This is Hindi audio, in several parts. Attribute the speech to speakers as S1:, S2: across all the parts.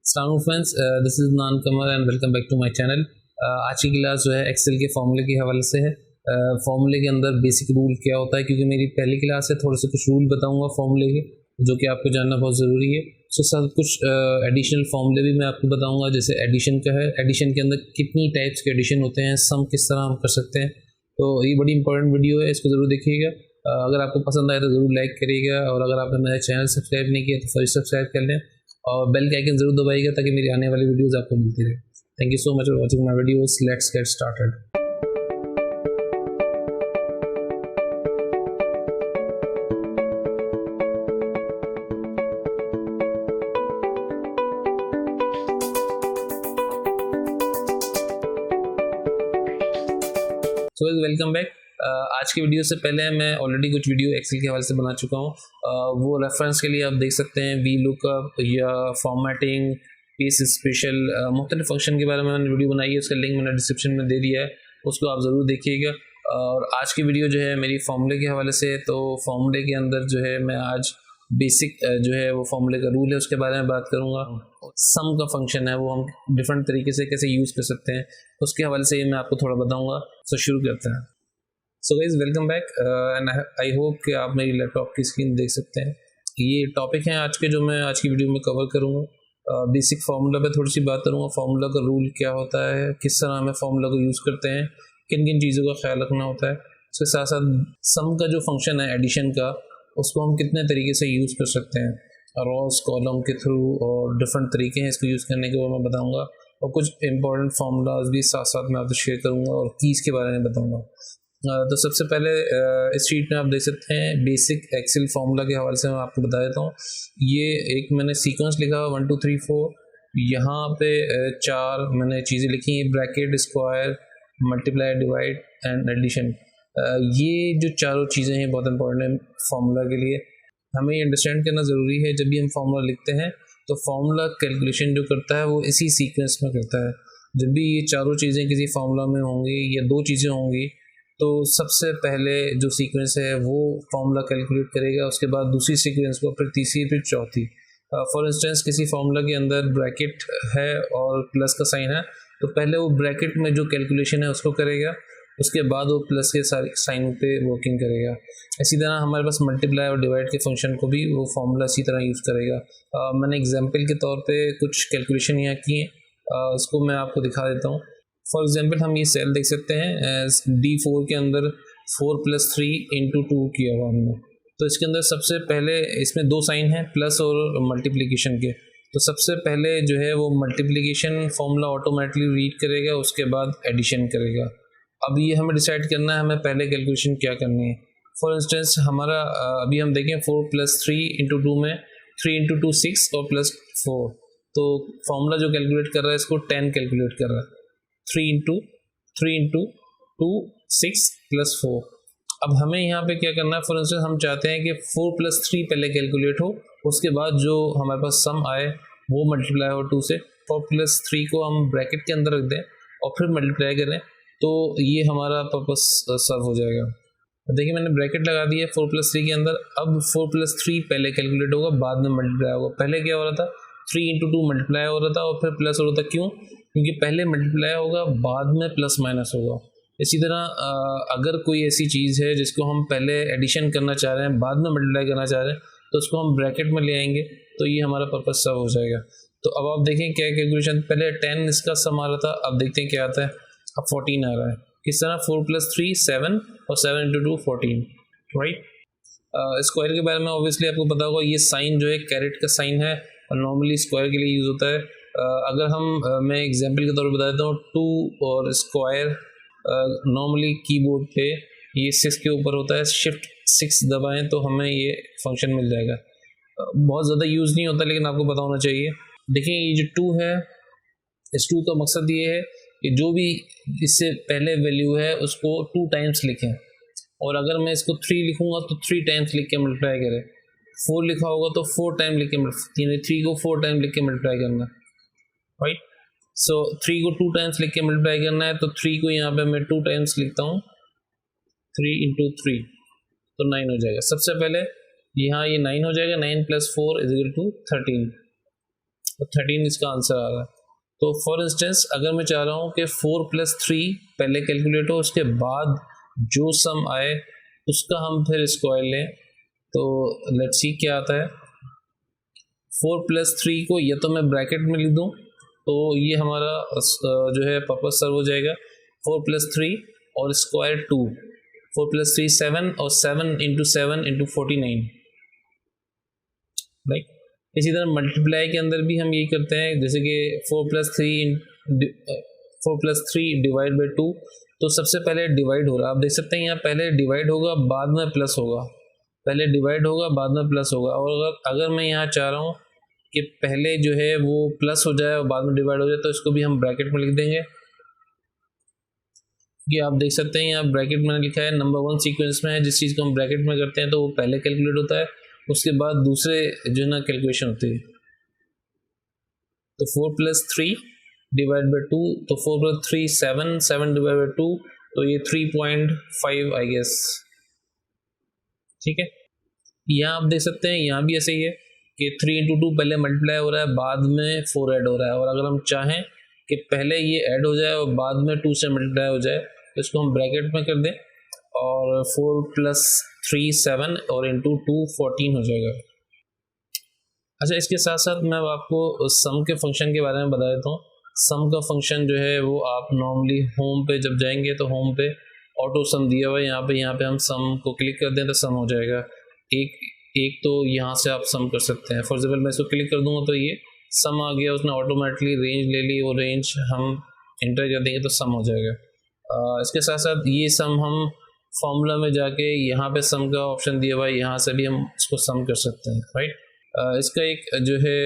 S1: अस्सलाम friends, this is Nan Kamar and welcome back to my channel. आज की क्लास जो है एक्सेल के फॉर्मूले के हवाले से है। फॉर्मूले के अंदर बेसिक रूल क्या होता है, क्योंकि मेरी पहली क्लास है, थोड़े से कुछ रूल बताऊंगा फॉर्मूले के जो कि आपको जानना बहुत ज़रूरी है। उसके साथ कुछ एडिशनल फॉर्मूले भी मैं आपको बताऊंगा, जैसे एडिशन का है, एडिशन के अंदर कितनी टाइप्स के एडिशन होते हैं, सम किस तरह हम कर सकते हैं। तो ये बड़ी इंपॉर्टेंट वीडियो है, इसको ज़रूर देखिएगा। अगर आपको पसंद आए तो ज़रूर लाइक करिएगा, और अगर आपने मेरा चैनल सब्सक्राइब नहीं किया तो फौरी सब्सक्राइब कर लें और बेल का आइकन जरूर दबाइएगा ताकि मेरी आने वाली वीडियोस आपको मिलती रहे। Thank you so much for watching my videos. Let's get started. So welcome back. आज की वीडियो से पहले मैं ऑलरेडी कुछ वीडियो एक्सेल के हवाले से बना चुका हूँ। वो रेफरेंस के लिए आप देख सकते हैं। वी लुकअप या फॉर्मेटिंग, पीस स्पेशल, मुख्तलिफ फंक्शन के बारे में मैंने वीडियो बनाई है, उसका लिंक मैंने डिस्क्रिप्शन में दे दिया है, उसको आप ज़रूर देखिएगा। और आज की वीडियो जो है मेरी फॉर्मूले के हवाले से। तो फॉर्मूले के अंदर जो है मैं आज बेसिक जो है वो फॉर्मूले का रूल है उसके बारे में बात करूँगा। सम का फंक्शन है वो हम डिफरेंट तरीके से कैसे यूज़ कर सकते हैं, उसके हवाले से मैं आपको थोड़ा बताऊँगा। तो शुरू करते हैं। So guys welcome back and I hope कि आप मेरी लैपटॉप की स्क्रीन देख सकते हैं। ये टॉपिक हैं आज के जो मैं आज की वीडियो में कवर करूँगा। बेसिक फार्मूला पे थोड़ी सी बात करूँगा, फार्मूला का रूल क्या होता है, किस तरह हमें फार्मूला को यूज़ करते हैं, किन किन चीज़ों का ख्याल रखना होता है। उसके साथ साथ सम का जो फंक्शन है एडिशन का, उसको हम कितने तरीके से यूज़ कर सकते हैं, रॉस कॉलम के थ्रू, और डिफरेंट तरीके हैं इसको यूज़ करने के, वो मैं बताऊँगा। और कुछ इंपॉर्टेंट फार्मूलाज भी साथ साथ मैं आपसे शेयर करूँगा और कीज़ के बारे में बताऊँगा। तो सबसे पहले इस शीट में आप देख सकते हैं बेसिक एक्सेल फार्मूला के हवाले से मैं आपको बता देता हूँ। ये एक मैंने सीक्वेंस लिखा 1 2 3 4, यहाँ पे 4 मैंने चीज़ें लिखी हैं, bracket, square, multiply, divide and addition. ये जो चारों चीज़ें हैं बहुत इंपॉर्टेंट है फार्मूला के लिए। हमें अंडरस्टैंड करना ज़रूरी है, जब भी हम फार्मूला लिखते हैं तो फार्मूला कैलकुलेशन जो करता है वो इसी सीक्वेंस में करता है। जब भी ये चारों चीज़ें किसी फार्मूला में होंगी या दो चीज़ें होंगी, तो सबसे पहले जो सीक्वेंस है वो फार्मूला कैलकुलेट करेगा, उसके बाद दूसरी सीक्वेंस को, फिर तीसरी, फिर चौथी। फॉर इंस्टेंस किसी फार्मूला के अंदर ब्रैकेट है और प्लस का साइन है, तो पहले वो ब्रैकेट में जो कैलकुलेशन है उसको करेगा, उसके बाद वो प्लस के साइन पे वर्किंग करेगा। इसी तरह हमारे पास मल्टीप्लाई और डिवाइड के फंक्शन को भी वो फार्मूला इसी तरह यूज़ करेगा। मैंने एग्जाम्पल के तौर पे कुछ कैलकुलेशन यहाँ की है, उसको मैं आपको दिखा देता हूँ। फॉर एग्जाम्पल हम ये सेल देख सकते हैं, D4 के अंदर 4 + 3 × 2 किया हुआ हमने। तो इसके अंदर सबसे पहले इसमें दो साइन हैं, प्लस और मल्टीप्लिकेशन के। तो सबसे पहले जो है वो मल्टीप्लिकेशन फार्मूला ऑटोमेटिकली रीड करेगा, उसके बाद एडिशन करेगा। अब ये हमें डिसाइड करना है हमें पहले कैलकुलेशन क्या करनी है। फॉर इंस्टेंस हमारा अभी हम देखें 4 + 3 × 2 में 3 × 2 6 और +4, तो फार्मूला जो कैलकुलेट कर रहा है इसको 10 कैलकुलेट कर रहा है। 3 × 2 6 + 4। अब हमें यहाँ पे क्या करना है, फॉर इंस्टेंस हम चाहते हैं कि 4 + 3 पहले कैलकुलेट हो, उसके बाद जो हमारे पास सम आए वो मल्टीप्लाई हो 2 से। 4 + 3 को हम ब्रैकेट के अंदर रख दें और फिर मल्टीप्लाई करें, तो ये हमारा पर्पस सर्व हो जाएगा। देखिए मैंने ब्रैकेट लगा दी है 4 + 3 के अंदर। अब 4 + 3 पहले कैलकुलेट होगा, बाद में मल्टीप्लाई होगा। पहले क्या हो रहा था, 3 × 2 मल्टीप्लाई हो रहा था और फिर प्लस हो रहा था। क्यों? क्योंकि पहले मल्टीप्लाई होगा, बाद में प्लस माइनस होगा। इसी तरह अगर कोई ऐसी चीज़ है जिसको हम पहले एडिशन करना चाह रहे हैं, बाद में मल्टीप्लाई करना चाह रहे हैं, तो उसको हम ब्रैकेट में ले आएंगे, तो ये हमारा पर्पस सर्व हो जाएगा। तो अब आप देखें क्या कैलकुलेशन, पहले 10 इसका सम आ रहा था, अब देखते हैं क्या आता है। अब 14 आ रहा है। किस तरह? 4 + 3 7 और 7 × 2 14, राइट। स्क्वायर के बारे में ऑब्वियसली आपको पता होगा, ये साइन जो है कैरेट का साइन है और नॉर्मली स्क्वायर के लिए यूज़ होता है। अगर हम मैं एग्जांपल के तौर पर बता देता हूँ, 2 और स्क्वायर नॉर्मली कीबोर्ड पे ये 6 के ऊपर होता है, शिफ्ट 6 दबाएं तो हमें ये फंक्शन मिल जाएगा। बहुत ज़्यादा यूज़ नहीं होता, लेकिन आपको पता होना चाहिए। देखिए ये जो 2 है, इस 2 का मकसद ये है कि जो भी इससे पहले वैल्यू है उसको 2 टाइम्स लिखें, और अगर मैं इसको 3 लिखूँगा तो 3 टाइम्स लिख के मल्टीप्लाई करें। 4 लिखा होगा तो 4 टाइम लिख के, यानी 3 को 4 टाइम लिख के मल्टीप्लाई करना, राइट। सो 3 को 2 टाइम्स लिख के मल्टीप्लाई करना है, तो 3 को यहाँ पे मैं 2 टाइम्स लिखता हूँ, 3 × 3, तो 9 हो जाएगा। सबसे पहले यहाँ ये 9 हो जाएगा, 9 + 4 = 13। तो 13 इसका आंसर आ रहा है। तो फॉर इंस्टेंस अगर मैं चाह रहा हूँ कि 4 + 3 पहले कैलकुलेट हो, उसके बाद जो सम आए उसका हम फिर स्क्वायर लें, तो लेट्स सी क्या आता है। 4 + 3 को या तो मैं ब्रैकेट में लिख दूँ, तो ये हमारा जो है पर्पस सर्व हो जाएगा। 4 + 3 और स्क्वायर 2, 4 + 3 7 और 7 × 7 × 49, राइट। इसी तरह मल्टीप्लाई के अंदर भी हम यही करते हैं, जैसे कि 4 + 3 डिवाइड बाई 2, तो सबसे पहले डिवाइड हो रहा है, आप देख सकते हैं यहाँ पहले डिवाइड होगा बाद में प्लस होगा, पहले डिवाइड होगा बाद में प्लस होगा। और अगर मैं यहाँ चाह रहा हूँ कि पहले जो है वो प्लस हो जाए और बाद में डिवाइड हो जाए, तो इसको भी हम ब्रैकेट में लिख देंगे। ये आप देख सकते हैं यहाँ ब्रैकेट मैंने लिखा है, नंबर 1 सीक्वेंस में है, जिस चीज़ को हम ब्रैकेट में करते हैं तो वो पहले कैलकुलेट होता है, उसके बाद दूसरे जो है ना कैलकुलेशन होती है। तो 4 + 3 डिवाइड बाई 2, तो 4 + 3 7, 7 डिवाइड बाई 2, तो ये 3.5 आई गेस, ठीक है। यहाँ आप देख सकते हैं यहाँ भी ऐसे ही है कि 3 × 2 पहले मल्टीप्लाई हो रहा है, बाद में 4 ऐड हो रहा है। और अगर हम चाहें कि पहले ये ऐड हो जाए और बाद में 2 से मल्टीप्लाई हो जाए, तो इसको हम ब्रैकेट में कर दें और 4 + 3 7 और × 2 14 हो जाएगा। अच्छा, इसके साथ साथ मैं आपको सम के फंक्शन के बारे में बता देता हूँ। सम का फंक्शन जो है वो आप नॉर्मली होम पे जब जाएंगे तो होम पे ऑटो सम दिया हुआ है, यहाँ पे हम सम को क्लिक कर दें तो सम हो जाएगा। एक तो यहाँ से आप सम कर सकते हैं। फॉर एग्जाम्पल मैं इसको क्लिक कर दूंगा तो ये सम आ गया, उसने ऑटोमेटिकली रेंज ले ली, वो रेंज हम एंटर कर देंगे तो सम हो जाएगा। इसके साथ साथ ये सम हम फॉर्मूला में जाके यहाँ पे सम का ऑप्शन दिया हुआ है, यहाँ से भी हम इसको सम कर सकते हैं, राइट। इसका एक जो है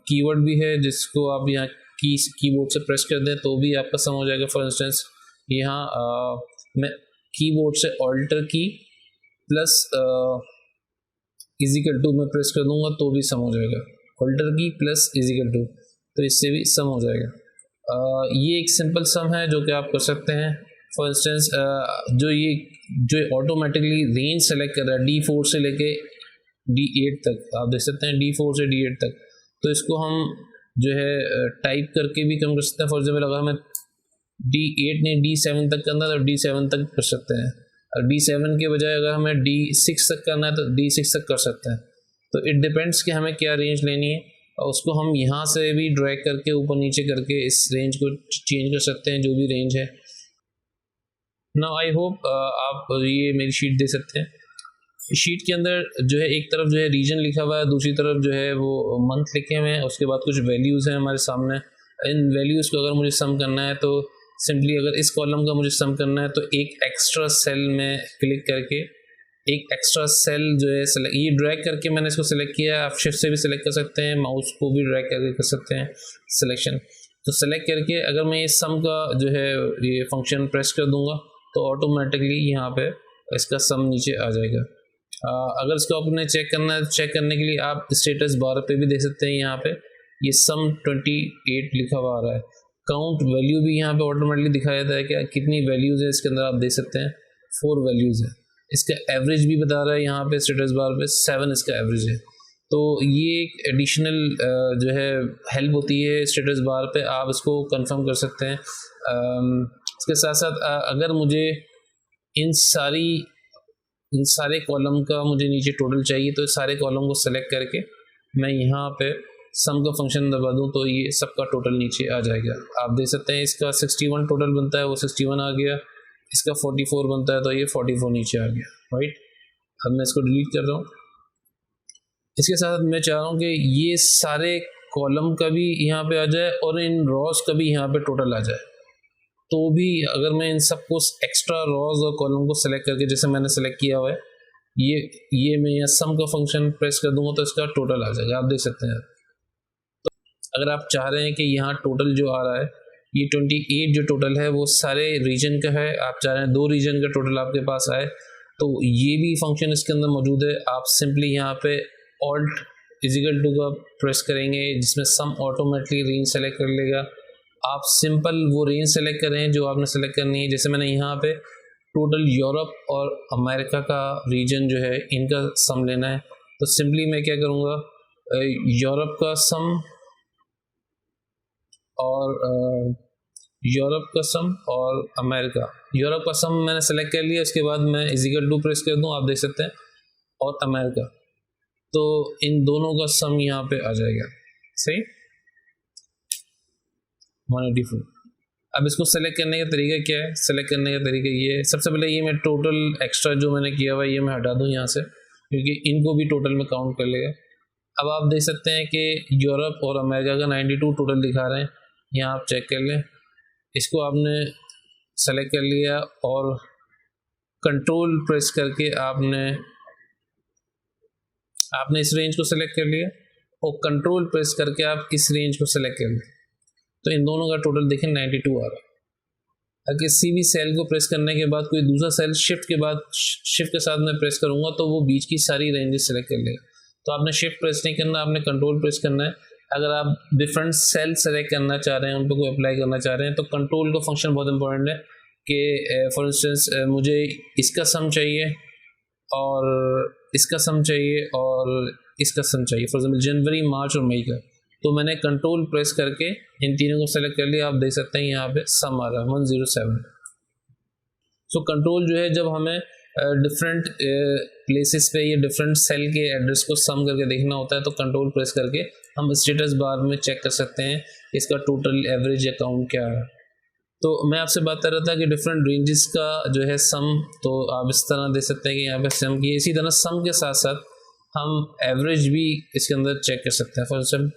S1: कीवर्ड भी है, जिसको आप यहाँ कीबोर्ड से प्रेस कर दें तो भी आपका सम हो जाएगा। फॉर इंस्टेंस यहाँ मैं कीबोर्ड से ऑल्टर की प्लस इजिकल टू में प्रेस कर दूंगा तो भी सम हो जाएगा। ऑल्टर की प्लस इजिकल टू, तो इससे भी सम हो जाएगा। ये एक सिंपल सम है जो कि आप कर सकते हैं। फॉर इंस्टेंस जो ऑटोमेटिकली रेंज सेलेक्ट कर रहा है D4 से लेके D8 तक, आप देख सकते हैं D4 से D8 तक, तो इसको हम जो है टाइप करके भी कम कर सकते हैं। फॉर एग्जाम्पल अगर हमें D8 ने D7 तक करना है तो D7 तक कर सकते हैं, और D7 के बजाय अगर हमें D6 तक करना है तो D6 तक कर सकते हैं। तो इट डिपेंड्स कि हमें क्या रेंज लेनी है, और उसको हम यहाँ से भी ड्रैग करके ऊपर नीचे करके इस रेंज को चेंज कर सकते हैं, जो भी रेंज है। नाउ आई होप आप ये मेरी शीट दे सकते हैं। शीट के अंदर जो है एक तरफ जो है रीजन लिखा हुआ है, दूसरी तरफ जो है वो मंथ लिखे हुए हैं, उसके बाद कुछ वैल्यूज़ हैं हमारे सामने। इन वैल्यूज़ को अगर मुझे सम करना है तो सिंपली अगर इस कॉलम का मुझे सम करना है तो एक एक्स्ट्रा सेल में क्लिक करके एक एक्स्ट्रा सेल जो है सेलेक्ट, ये ड्रैग करके मैंने इसको सेलेक्ट किया। आप शिफ्ट से भी सिलेक्ट कर सकते हैं, माउस को भी ड्रैग करके कर सकते हैं सिलेक्शन। तो सेलेक्ट करके अगर मैं इस सम का जो है ये फंक्शन प्रेस कर दूंगा तो ऑटोमेटिकली यहाँ पे इसका सम नीचे आ जाएगा। अगर इसको आपने चेक करना है, चेक करने के लिए आप स्टेटस बार पे भी देख सकते हैं, यहाँ पे ये सम 28 लिखा हुआ आ रहा है। काउंट वैल्यू भी यहाँ पे ऑटोमेटिकली दिखाया जाता है कि कितनी वैल्यूज़ है इसके अंदर, आप देख सकते हैं 4 वैल्यूज़ है। इसका एवरेज भी बता रहा है यहाँ पे स्टेटस बार पे 7 इसका एवरेज है। तो ये एक एडिशनल जो है हेल्प होती है स्टेटस बार पे, आप इसको कंफर्म कर सकते हैं। इसके साथ साथ अगर मुझे इन सारे कॉलम का मुझे नीचे टोटल चाहिए तो सारे कॉलम को सेलेक्ट करके मैं यहाँ पे सम का फंक्शन दबा दूँ तो ये सबका टोटल नीचे आ जाएगा। आप देख सकते हैं इसका 61 टोटल बनता है, वो 61 आ गया। इसका 44 बनता है तो ये 44 नीचे आ गया, राइट। अब मैं इसको डिलीट कर रहा हूँ। इसके साथ मैं चाह रहा हूँ कि ये सारे कॉलम का भी यहाँ पे आ जाए और इन रॉज का भी यहाँ पे टोटल आ जाए। तो भी अगर मैं इन सबको एक्स्ट्रा रॉज और कॉलम को सेलेक्ट करके जैसे मैंने सेलेक्ट किया हुआ है, ये मैं यहाँ सम का फंक्शन प्रेस कर दूंगा तो इसका टोटल आ जाएगा, आप देख सकते हैं। तो अगर आप चाह रहे हैं कि यहाँ टोटल जो आ रहा है ये 28 जो टोटल है वो सारे रीजन का है, आप चाह रहे हैं 2 रीजन का टोटल आपके पास आए तो ये भी फंक्शन इसके अंदर मौजूद है। आप सिंपली यहाँ पे ऑल्ट इजिकल टू का प्रेस करेंगे जिसमें सम ऑटोमेटिकली रेंज सेलेक्ट कर लेगा। आप सिंपल वो रेंज सेलेक्ट करें जो आपने सेलेक्ट करनी है। जैसे मैंने यहाँ पे टोटल यूरोप और अमेरिका का रीजन जो है इनका सम लेना है, तो सिंपली मैं क्या करूँगा, यूरोप का सम और यूरोप का सम और अमेरिका। यूरोप का सम मैंने सेलेक्ट कर लिया, इसके बाद मैं इजिकल टू प्रेस कर दूँ, आप देख सकते हैं, और अमेरिका, तो इन दोनों का सम यहाँ पे आ जाएगा, सही 184। अब इसको सेलेक्ट करने का तरीका क्या है? सेलेक्ट करने का तरीका ये है, सबसे पहले ये मैं टोटल एक्स्ट्रा जो मैंने किया हुआ ये मैं हटा दूँ यहाँ से, क्योंकि इनको भी टोटल में काउंट कर लेगा। अब आप देख सकते हैं कि यूरोप और अमेरिका का 92 टोटल दिखा रहे हैं, यहाँ आप चेक कर लें। इसको आपने सेलेक्ट कर लिया और कंट्रोल प्रेस करके आपने इस रेंज को सेलेक्ट कर लिया, और कंट्रोल प्रेस करके आप इस रेंज को सेलेक्ट कर लें, तो इन दोनों का टोटल देखें 92 आ रहा है। अगर किसी भी सेल को प्रेस करने के बाद कोई दूसरा सेल शिफ्ट के साथ मैं प्रेस करूंगा तो वो बीच की सारी रेंजेस सेलेक्ट कर लेगा। तो आपने शिफ्ट प्रेस नहीं करना, आपने कंट्रोल प्रेस करना है। अगर आप डिफरेंट सेल सेलेक्ट करना चाह रहे हैं, उन पर कोई अप्लाई करना चाह रहे हैं, तो कंट्रोल का फंक्शन बहुत इंपॉर्टेंट है कि फॉर इंस्टेंस मुझे इसका सम चाहिए और इसका सम चाहिए और इसका सम चाहिए, फॉर एग्जाम्पल जनवरी, मार्च और मई का, तो मैंने कंट्रोल प्रेस करके इन तीनों को सेलेक्ट कर लिया। आप देख सकते हैं यहाँ पे सम आ रहा है 107। सो कंट्रोल जो है, जब हमें डिफरेंट प्लेसेस पे ये डिफरेंट सेल के एड्रेस को सम करके देखना होता है, तो कंट्रोल प्रेस करके हम स्टेटस बार में चेक कर सकते हैं इसका टोटल एवरेज अकाउंट क्या है। तो मैं आपसे बात कर रहा था कि डिफरेंट रेंजेस का जो है सम, तो आप इस तरह देख सकते हैं कि यहाँ पे सम की, इसी तरह सम के साथ साथ हम एवरेज भी इसके अंदर चेक कर सकते हैं। फॉर एग्जाम्पल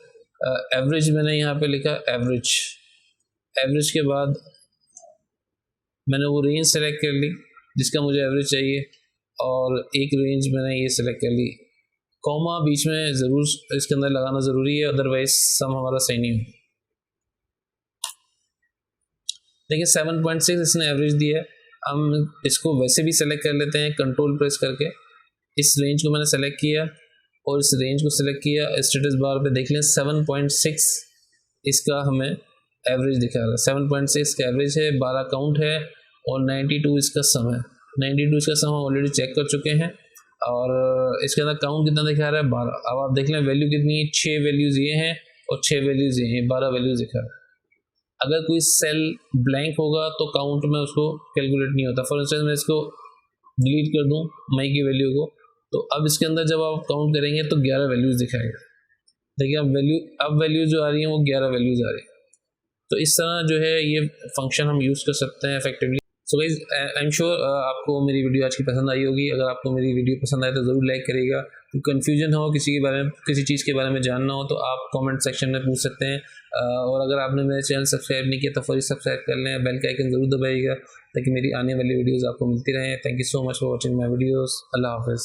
S1: एवरेज मैंने यहाँ पे लिखा एवरेज के बाद मैंने वो रेंज सेलेक्ट कर ली जिसका मुझे एवरेज चाहिए, और एक रेंज मैंने ये सेलेक्ट कर ली। कॉमा बीच में ज़रूर इसके अंदर लगाना ज़रूरी है, अदरवाइज सम हमारा सही नहीं हो। देखिए 7.6 इसने एवरेज दिया है। हम इसको वैसे भी सेलेक्ट कर लेते हैं कंट्रोल प्रेस करके। इस रेंज को मैंने सेलेक्ट किया और इस रेंज को सेलेक्ट किया, स्टेटस बार पे देख लें 7.6 इसका हमें एवरेज दिखा रहा है। 7.6 का एवरेज है, 12 काउंट है और 92 इसका सम है। 92 इसका सम हम ऑलरेडी चेक कर चुके हैं, और इसके अंदर काउंट कितना दिखा रहा है 12। अब आप देख लें वैल्यू कितनी है, 6 वैल्यूज़ ये हैं और 6 वैल्यूज़ ये हैं, 12 वैल्यूज़ दिखा रहा है। अगर कोई सेल ब्लैंक होगा तो काउंट में उसको कैलकुलेट नहीं होता। फॉर इंस्टेंस मैं इसको डिलीट कर दूं मई की वैल्यू को, तो अब इसके अंदर जब आप काउंट करेंगे तो 11 वैल्यूज़ दिखाएगा। देखिए अब वैल्यू जो आ रही है वो 11 वैल्यूज़ आ रही है। तो इस तरह जो है ये फंक्शन हम यूज़ कर सकते हैं effectively. So guys, I am sure आपको मेरी वीडियो आज की पसंद आई होगी। अगर आपको मेरी वीडियो पसंद आए तो ज़रूर लाइक करिएगा। तो कन्फ्यूजन हो किसी चीज़ के बारे में जानना हो तो आप कमेंट सेक्शन में पूछ सकते हैं। और अगर आपने मेरे चैनल सब्सक्राइब नहीं किया तो फौरी सब्सक्राइब कर लें, बेल का आइकन ज़रूर दबाइएगा ताकि मेरी आने वाली वीडियोज़ आपको मिलती रहें। Thank you so much for watching my videos. Allah हाफ़िज़।